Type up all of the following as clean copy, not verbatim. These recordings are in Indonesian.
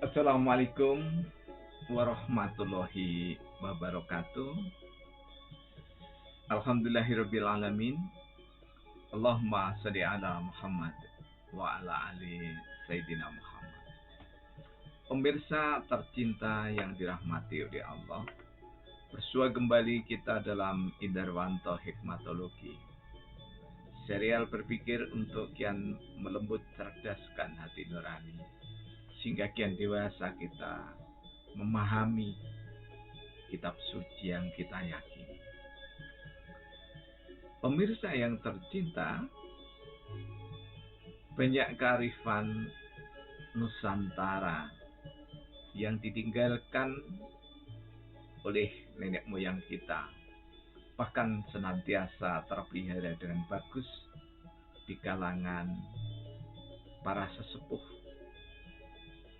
Assalamualaikum warahmatullahi wabarakatuh. Alhamdulillahirabbil alamin. Allahumma shalli ala Muhammad wa ala ali Sayyidina Muhammad. Pemirsa tercinta yang dirahmati oleh Allah, bersua kembali kita dalam Indarwanto Hikmatologi. Serial berpikir untuk kian melembut cerdaskan hati nurani, sehingga kian dewasa kita memahami kitab suci yang kita yakini. Pemirsa yang tercinta, banyak kearifan Nusantara yang ditinggalkan oleh nenek moyang kita, bahkan senantiasa terpelihara dengan bagus di kalangan para sesepuh.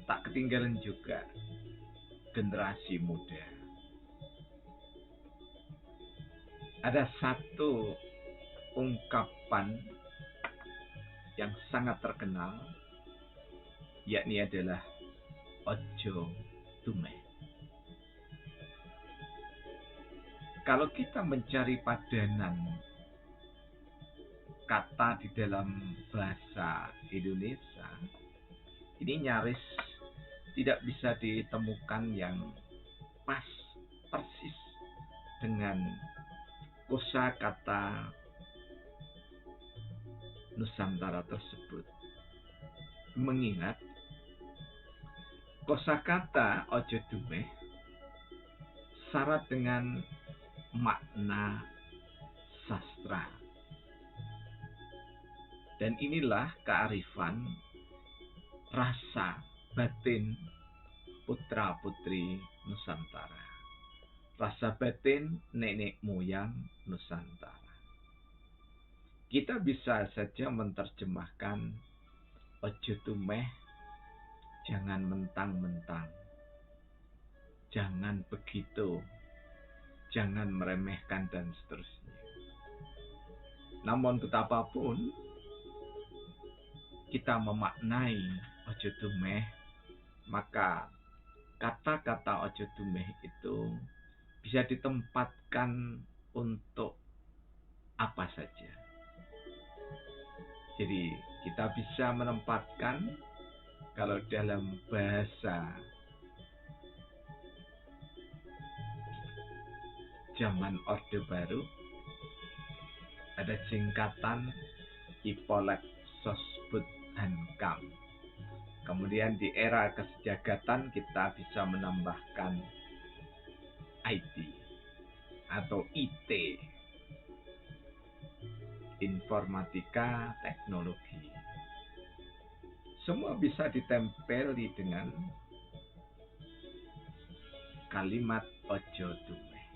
Tak ketinggalan juga generasi muda. Ada satu ungkapan yang sangat terkenal, yakni adalah ojo tumeh. Kalau kita mencari padanan kata di dalam bahasa Indonesia, ini nyaris tidak bisa ditemukan yang pas persis dengan kosakata Nusantara tersebut. Mengingat kosakata ojo dumeh syarat dengan makna sastra. Dan inilah kearifan rasa batin putra-putri Nusantara. Rasa batin nenek moyang Nusantara. Kita bisa saja menerjemahkan ojo tumeh, jangan mentang-mentang, jangan begitu, jangan meremehkan, dan seterusnya. Namun betapapun kita memaknai ojo tumeh, maka kata-kata ojo tumeh itu bisa ditempatkan untuk apa saja. Jadi kita bisa menempatkan, kalau dalam bahasa zaman Orde Baru, ada singkatan Ipolek Sosbud Hankam. Kemudian di era kesejagatan kita bisa menambahkan IT atau IT, informatika teknologi. Semua bisa ditempeli dengan kalimat ojo tumeh.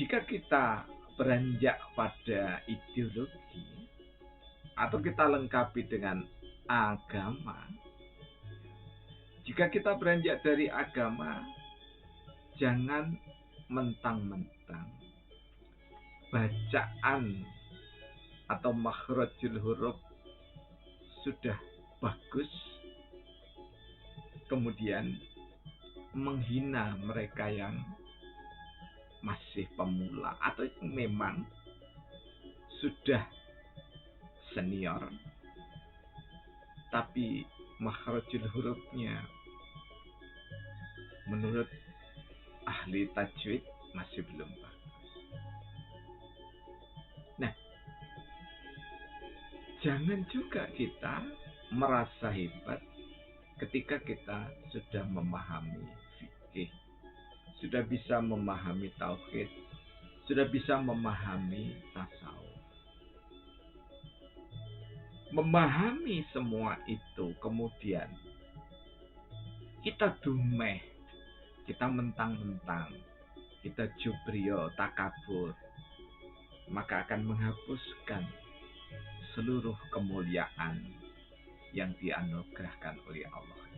Jika kita beranjak pada ideologi atau kita lengkapi dengan agama, jika kita beranjak dari agama, jangan mentang-mentang bacaan atau makhrajul huruf sudah bagus, kemudian menghina mereka yang masih pemula atau yang memang sudah senior, tapi makhrajul hurufnya menurut ahli tajwid masih belum bagus. Nah, jangan juga kita merasa hebat ketika kita sudah memahami fikih, sudah bisa memahami tauhid, sudah bisa memahami tasawuf. Memahami semua itu, kemudian kita dumeh, kita mentang-mentang, kita jubrio takabur, maka akan menghapuskan seluruh kemuliaan yang dianugerahkan oleh Allah.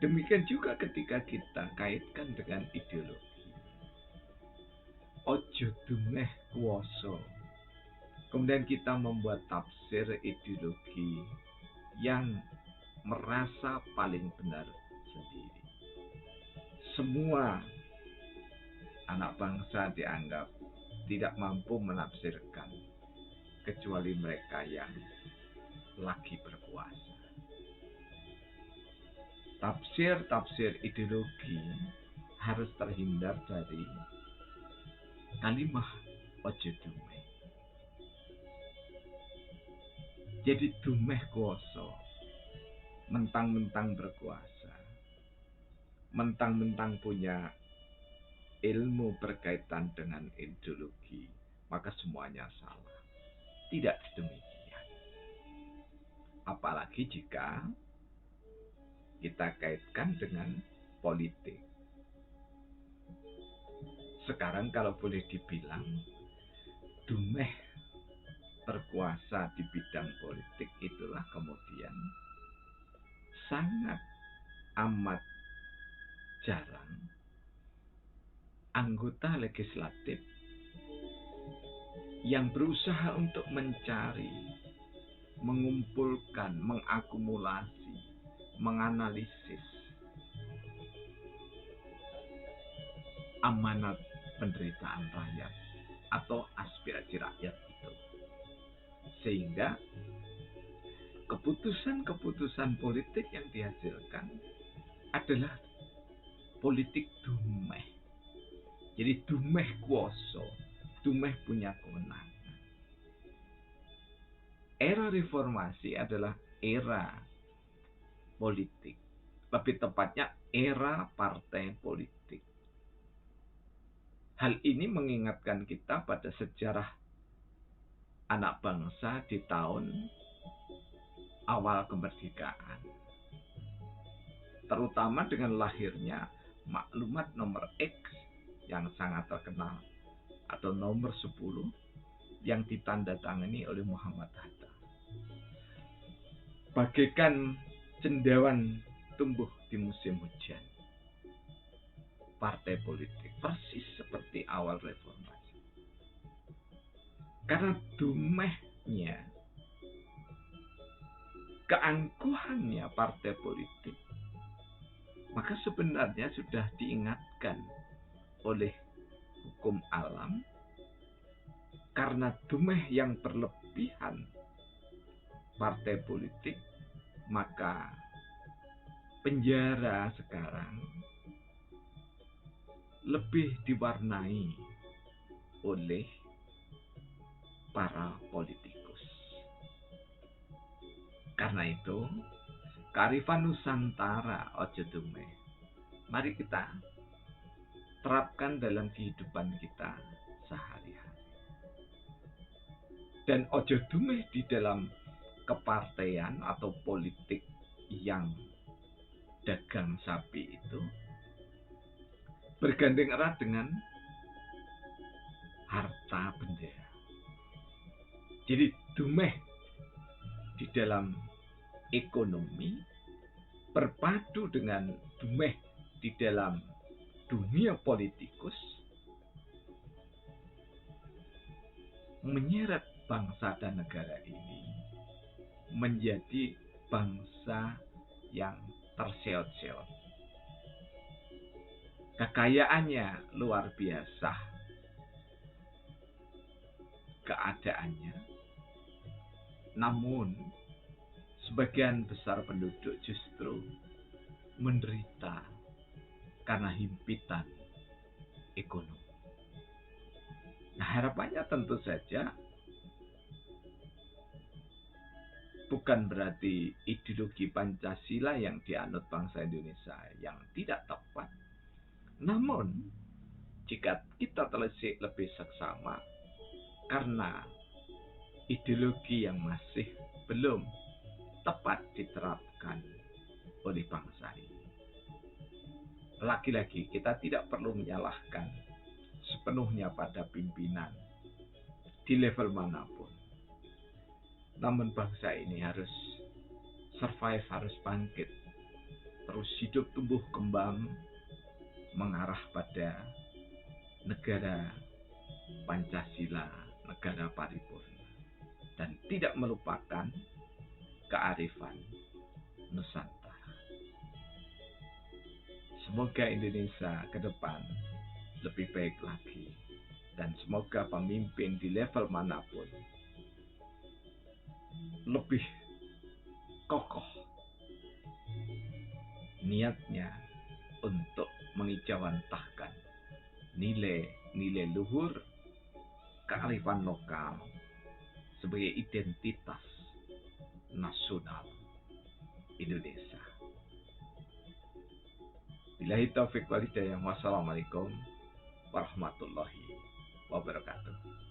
Demikian juga ketika kita kaitkan dengan ideologi. Ojo dumeh kuoso, Kemudian kita membuat tafsir ideologi yang merasa paling benar sendiri. Semua anak bangsa dianggap tidak mampu menafsirkan kecuali mereka yang lagi berkuasa. Tafsir-tafsir ideologi harus terhindar dari kalimah ojo dumeh. Jadi dumeh kuoso, mentang-mentang berkuasa, mentang-mentang punya ilmu berkaitan dengan ideologi, maka semuanya salah. Tidak demikian. Apalagi jika kita kaitkan dengan politik. Sekarang kalau boleh dibilang, dumeh berkuasa di bidang politik itulah kemudian sangat amat jarang anggota legislatif yang berusaha untuk mencari, mengumpulkan, mengakumulasi, menganalisis amanat penderitaan rakyat atau aspirasi rakyat itu. Sehingga keputusan-keputusan politik yang dihasilkan adalah politik dumeh. Jadi dumeh kuoso, dumeh punya kewenangan. Era reformasi adalah era politik. Lebih tepatnya era partai politik. Hal ini mengingatkan kita pada sejarah anak bangsa di tahun awal kemerdekaan. Terutama dengan lahirnya maklumat nomor X yang sangat terkenal atau nomor 10 yang ditandatangani oleh Muhammad Hatta. Bagaikan cendawan tumbuh di musim hujan. Partai politik persis seperti awal reformasi. Karena dumehnya, keangkuhannya partai politik, maka sebenarnya sudah diingatkan oleh hukum alam karena dumeh yang berlebihan partai politik, maka penjara sekarang lebih diwarnai oleh para politikus. Karena itu, kearifan Nusantara ojo dumeh, mari kita terapkan dalam kehidupan kita sehari-hari. Dan ojo dumeh di dalam kepartaian atau politik yang dagang sapi itu bergandeng erat dengan harta benda. Jadi dumeh di dalam ekonomi berpadu dengan dumeh di dalam dunia politikus menyeret bangsa dan negara ini menjadi bangsa yang terseot-seot. Kekayaannya luar biasa, keadaannya, namun sebagian besar penduduk justru menderita karena himpitan ekonomi. Nah, harapannya tentu saja bukan berarti ideologi Pancasila yang dianut bangsa Indonesia yang tidak tepat. Namun, jika kita telisik lebih seksama, karena ideologi yang masih belum tepat diterapkan oleh bangsa ini. Lagi-lagi kita tidak perlu menyalahkan sepenuhnya pada pimpinan di level manapun. Namun bangsa ini harus survive, harus bangkit, terus hidup tumbuh kembang, mengarah pada negara Pancasila, negara paripurna. dan tidak melupakan kearifan Nusantara. Semoga Indonesia ke depan lebih baik lagi, dan semoga pemimpin di level manapun lebih kokoh niatnya untuk mengejawantahkan nilai-nilai luhur kearifan lokal sebagai identitas nasional Indonesia. Billahi taufiq wal hidayah. Wassalamualaikum warahmatullahi wabarakatuh.